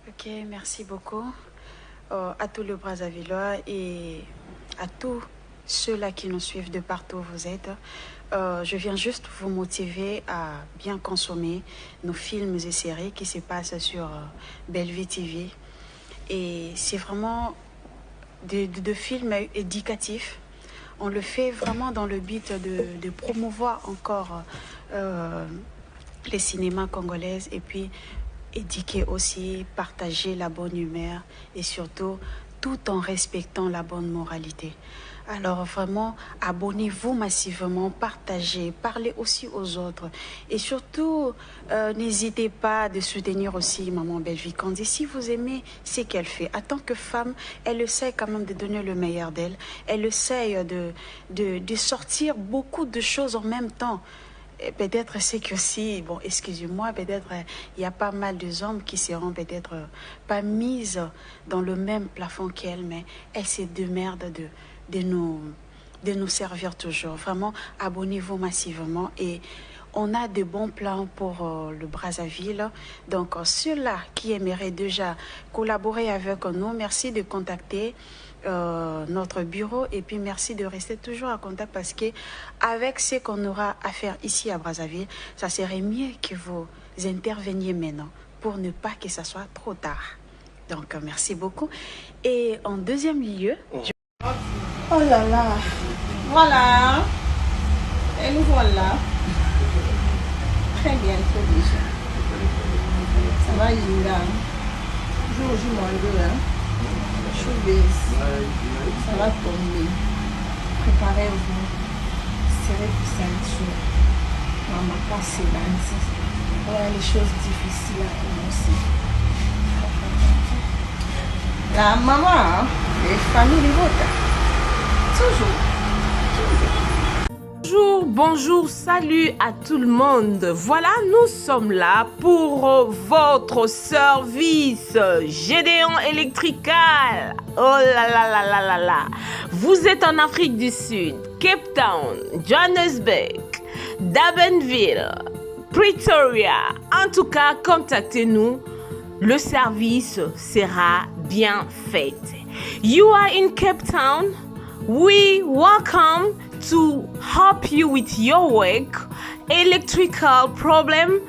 Ok, merci beaucoup à tous les Brazzavillois et à tous ceux-là qui nous suivent de partout où vous êtes. Je viens juste vous motiver à bien consommer nos films et séries qui se passent sur Bellevue TV. Et c'est vraiment de films éducatifs. On le fait vraiment dans le but de promouvoir encore les cinémas congolais et puis éduquer aussi, partager la bonne humeur et surtout tout en respectant la bonne moralité. Alors vraiment, abonnez-vous massivement, partagez, parlez aussi aux autres. Et surtout, n'hésitez pas de soutenir aussi Maman Bellevue Kandi. Si vous aimez ce qu'elle fait, en tant que femme, elle essaie quand même de donner le meilleur d'elle. Elle essaie de sortir beaucoup de choses en même temps. Peut-être c'est que si, bon, excusez-moi, peut-être il y a pas mal de hommes qui seront peut-être pas mises dans le même plafond qu'elle, mais elle se démerde de nous servir toujours. Vraiment, abonnez-vous massivement et on a de bons plans pour le Brazzaville. Donc, ceux-là qui aimeraient déjà collaborer avec nous, merci de contacter notre bureau et puis merci de rester toujours en contact parce que avec ce qu'on aura à faire ici à Brazzaville, ça serait mieux que vous interveniez maintenant pour ne pas que ça soit trop tard. Donc, merci beaucoup. Et en deuxième lieu... Oh là là, voilà, et nous voilà, très bientôt déjà. Ça va Yinga, jour au jour moins deux, hein. Ça va tomber. Préparez-vous, serrez vos ceintures. Maman, passez là. Voilà les choses difficiles à commencer. La maman, les familles les vôtres. Bonjour, bonjour, salut à tout le monde. Voilà, nous sommes là pour votre service Gédéon Electrical. Oh là là là là là là. Vous êtes en Afrique du Sud, Cape Town, Johannesburg, Durbanville, Pretoria. En tout cas, contactez-nous. Le service sera bien fait. You are in Cape Town. We welcome to help you with your work, electrical problem.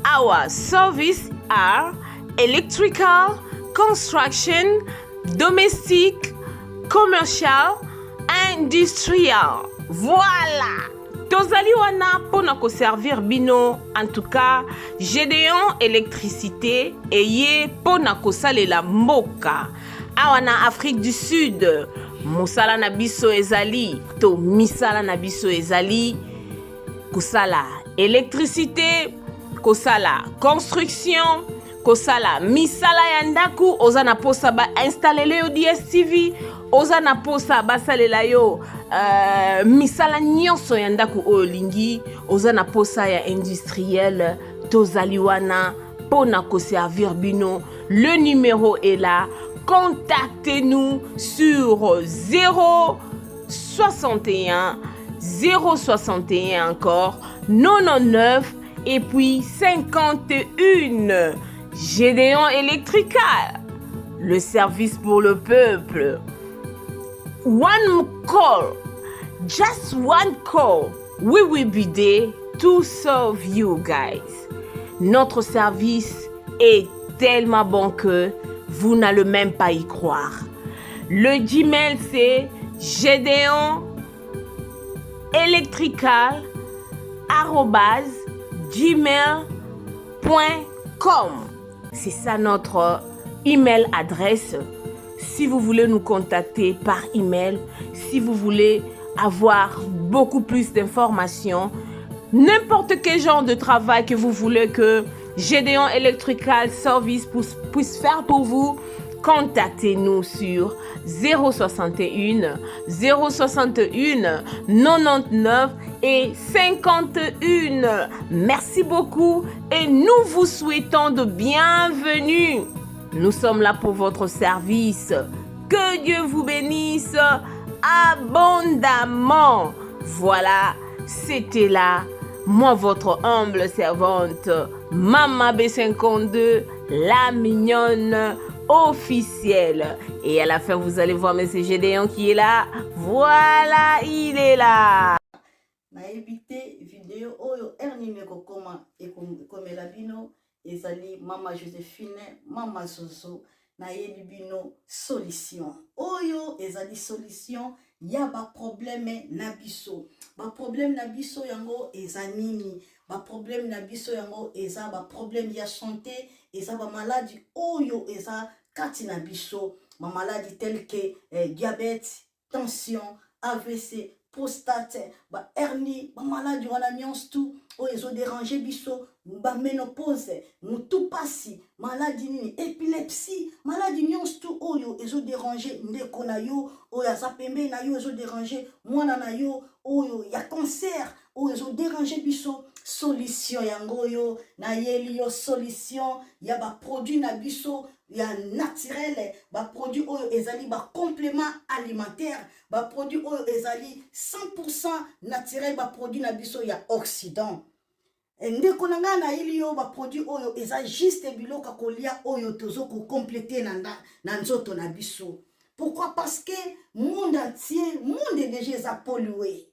Our service are electrical, construction, domestic, commercial, industrial. Voilà. Tozali wana pona ko servir bino, en tout cas, Gédéon électricité eye pona ko salela mboka. Awana Afrique du Sud. Mosala na biso ezali to misala na biso ezali kosala électricité, kosala construction, kosala misala ya ndaku, oza na posa ba installer yo DSTV, oza na posa basalela yo misala nyonso ya ndaku oyo lingi, oza na posa ya industriel, tozali wana pona ko servir bino. Le numéro est là. Contactez-nous sur 061 061 encore 99 et puis 51. Gédéon Electrical, le service pour le peuple. One call, just one call, we will be there to serve you guys. Notre service est tellement bon que vous n'allez même pas y croire. Le Gmail, c'est gédéon-electrical@gmail.com. C'est ça notre email adresse. Si vous voulez nous contacter par email, si vous voulez avoir beaucoup plus d'informations, n'importe quel genre de travail que vous voulez que Gédéon Electrical Service puisse faire pour vous, contactez-nous sur 061 061 99 et 51. Merci beaucoup et nous vous souhaitons de bienvenue. Nous sommes là pour votre service. Que Dieu vous bénisse abondamment. Voilà, c'était là, moi votre humble servante, Maman B52, la mignonne officielle. Et à la fin, vous allez voir Monsieur Gédéon qui est là. Voilà, il est là. Na évité vidéo oyo erni meko koma ekomela bino ezali mama Joséphine mama Zozo na yebi bino solution oyo ezali solution ya ba problème na biso yango ezanini ba problème na biso yango eza ba problème ya santé eza ba maladie oyo eza kati na biso ma maladie telle que diabète, tension, AVC, prostate, ba hernie, ba maladie wana nyonso tout oyo ezo déranger biso, ba ménopause, mutu pasi, maladie nini, épilepsie, maladie nyonso tout oyo ezo déranger ndeko na yo, oyo aza pembe na yo ezo déranger mwana na yo, oyo ya cancer, oyo ezo déranger biso, solution yango yo na yeli yo solution ya ba produit na biso ya naturel, ba produit oyo ezali ba complément alimentaire, ba produit oyo ezali 100% naturel, ba produit na biso ya Occident. Ndeko na nga na yeli yo ba produit oyo eza juste biloka kolia oyo tozo ko compléter na nzoto na biso. Pourquoi? Parce que monde entier, monde déjà pollué.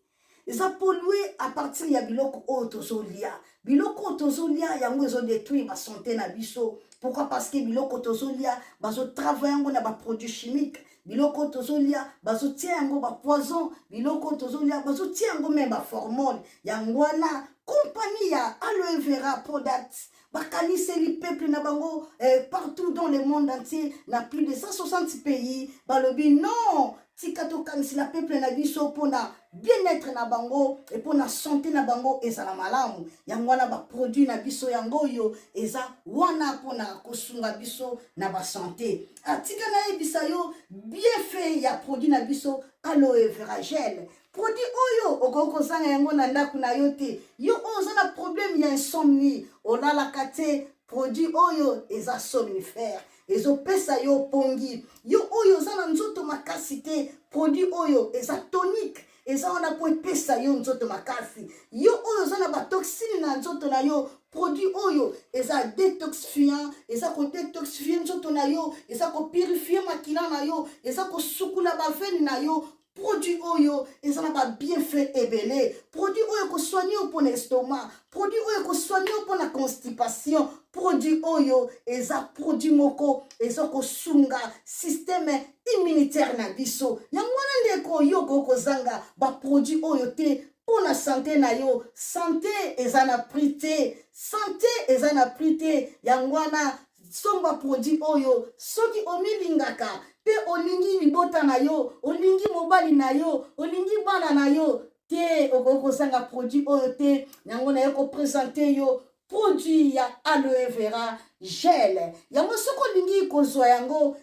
Ils ont pollué à partir de biloko otozolia. Biloko otozolia yango ezo détruire ba santé na biso. Pourquoi? Parce que biloko otozolia bazo travailler yango na ba produits chimiques. Biloko otozolia bazo tia yango ba poison. Biloko otozolia bazo tia yango même ba hormone. Yango na compagnie ya aloe vera products. Bakanise li peuple na bango partout dans le monde entier, na plus de 160 pays. Balobi non. Tikato kanisi la peuple na biso pona bien-être na bango et pona santé na bango eza la malamu yango wana ba produit na biso yango yo eza wana pona kosunga biso na ba santé atika na ebisa yo bien fait ya produit na biso aloe vera gel produit oyo okoko sanga yango na ndaku na yo te yo oza na problème ya insomnie olala kate produit oyo eza somnifère ezo pesa yo pongi yo oyo za na nzoto makasi te produit oyo eza tonique eza wana po pesa yo nzoto makasi yo oyo za na ba toxine na nzoto na yo produit oyo eza détoxifiant eza ko détoxifier nzoto na yo eza ko purifier makila na yo eza ko sukula ba veine na yo produit oyo eza na ba bienfait ebele produit oyo ko soigner pour l'estomac produit oyo ko soigner pour la constipation produit oyo eza produit moko eza ko sunga système immunitaire na biso yango wana ndeko yo ko zanga ba produit oyo te pour la santé na yo santé eza na prix te santé eza na prix te yango wana somba produit oyo soki omilingaka pe olingi libota na yo olingi mobali na yo olingi bana na yo te okoko sanga produit oyo te yango na yo ko présenter yo produit ya aloe vera gel yango soko lingi kozwa yango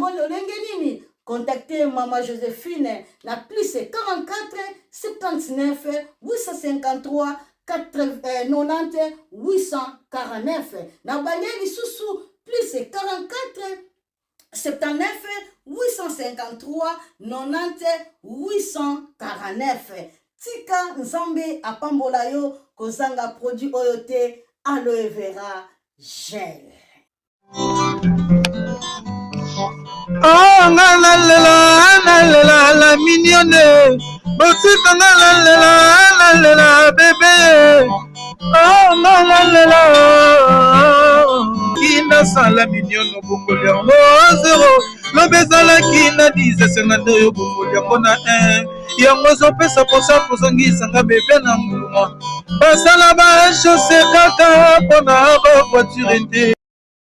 lolenge nini contactez Maman Joséphine na plus 44 79 853 90 849 na baleli susu plus 44 79 853 90 849 tika nzambe apambola yo kozanga produit oyo te aloe vera gel. Oh nalela la mignonne botika nalela bébé oh nalela kina sala mignonne bongoli yango zero lobezalaki na 10 senado yo bongoli yango na 1 yango zopesa posa kozongisanga bebe na mbuma basala ba chausse kaka mpona ba voiture te